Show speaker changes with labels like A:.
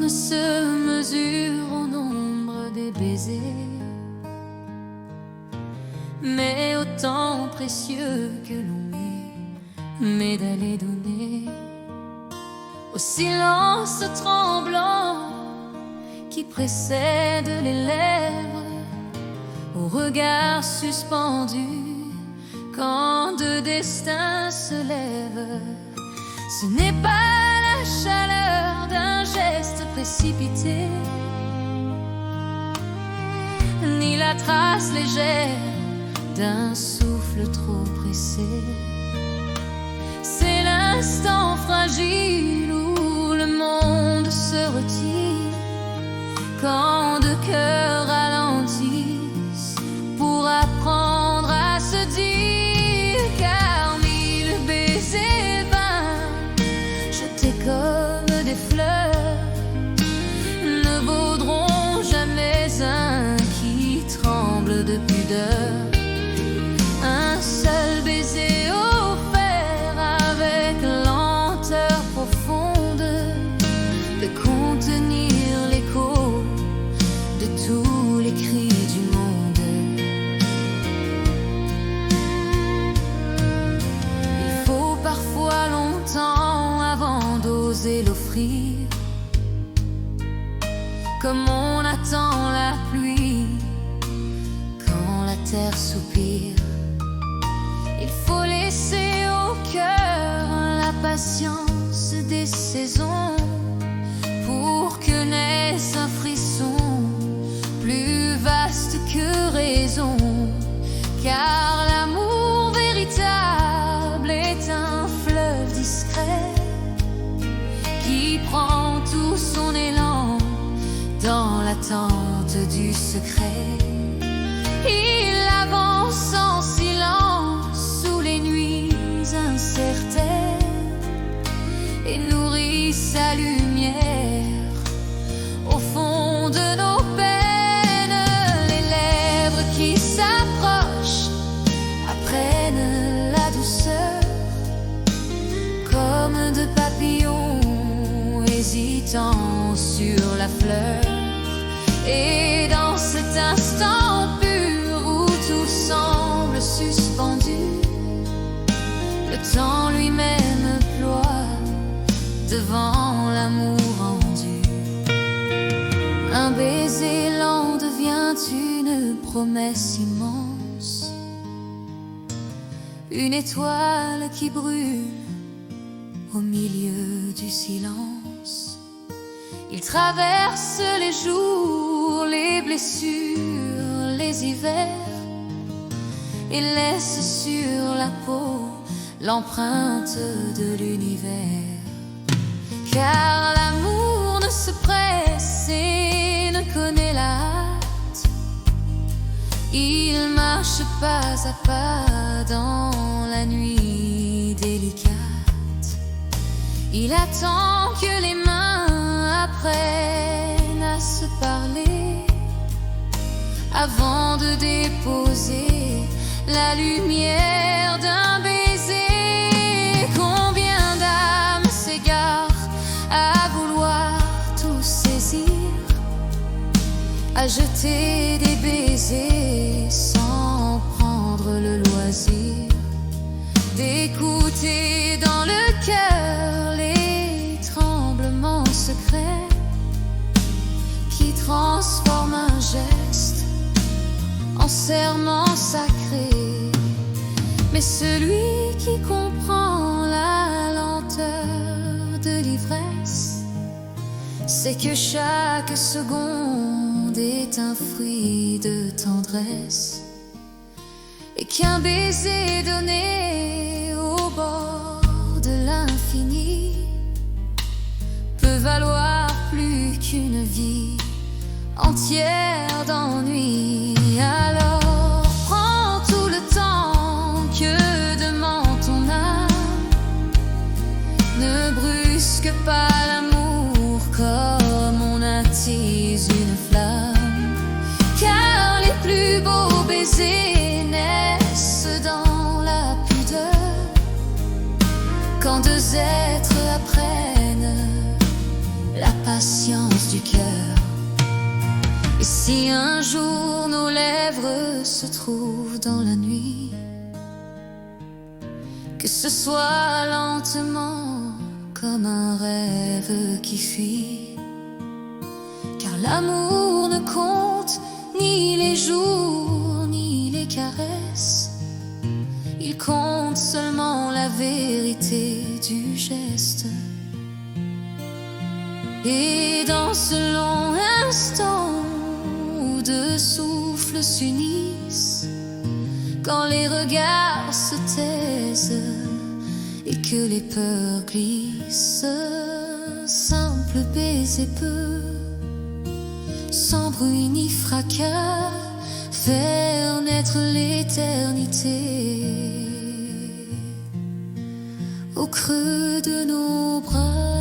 A: ne se mesure au nombre des baisers, mais autant précieux que l'on met à les donner au silence tremblant qui précède les lèvres, au regard suspendu quand deux destins se lèvent. Ce n'est pas la chaleur d'un geste précipité, ni la trace légère d'un souffle trop pressé. C'est l'instant fragile où le monde se retire, quand deux cœurs ralentissent pour apprendre à se dire. Car mille baisers vains, jetés comme des fleurs, ne vaudront jamais un qui tremble de pudeur. Un seul baiser offert avec lenteur profonde peut contenir l'écho de tous les cris du monde. Il faut parfois longtemps avant d'oser l'offrir, comme on attend la pluie quand la terre soupire. Il faut laisser au cœur la patience des saisons pour que naisse un frisson plus vaste que raison. Car l'amour véritable est un fleuve discret qui prend tout son élan dans l'attente du secret. Il avance en silence sous les nuits incertaines et nourrit sa lumière au fond de nos peines. Les lèvres qui s'approchent apprennent la douceur, comme deux papillons hésitant sur la fleur. Et dans cet instant pur où tout semble suspendu, le temps lui-même ploie devant l'amour rendu. Un baiser lent devient une promesse immense, une étoile qui brûle au milieu du silence. Il traverse les jours, les blessures, les hivers, et laisse sur la peau l'empreinte de l'univers. Car l'amour ne se presse et ne connaît la hâte. Il marche pas à pas dans la nuit délicate. Il attend que les mains apprennent à se parler avant de déposer la lumière d'un baiser. Combien d'âmes s'égarent à vouloir tout saisir, à jeter des baisers sans prendre le loisir d'écouter dans le cœur les tremblements secrets qui transforment un geste en serment sacré. Mais celui qui comprend la lenteur de l'ivresse sait que chaque seconde est un fruit de tendresse, et qu'un baiser donné au bord de l'infini peut valoir plus qu'une vie entière d'ennui. Alors prends tout le temps que demande ton âme, ne brusque pas l'amour comme on attise une flamme. Car les plus beaux baisers naissent dans la pudeur, quand deux êtres apprennent la patience du cœur. Et si un jour nos lèvres se trouvent dans la nuit, que ce soit lentement comme un rêve qui fuit, car l'amour ne compte ni les jours ni les caresses, il compte seulement la vérité du geste. Et dans ce long instant où deux souffles s'unissent, quand les regards se taisent et que les peurs glissent, simple baiser peut, sans bruit ni fracas, faire naître l'éternité au creux de nos bras.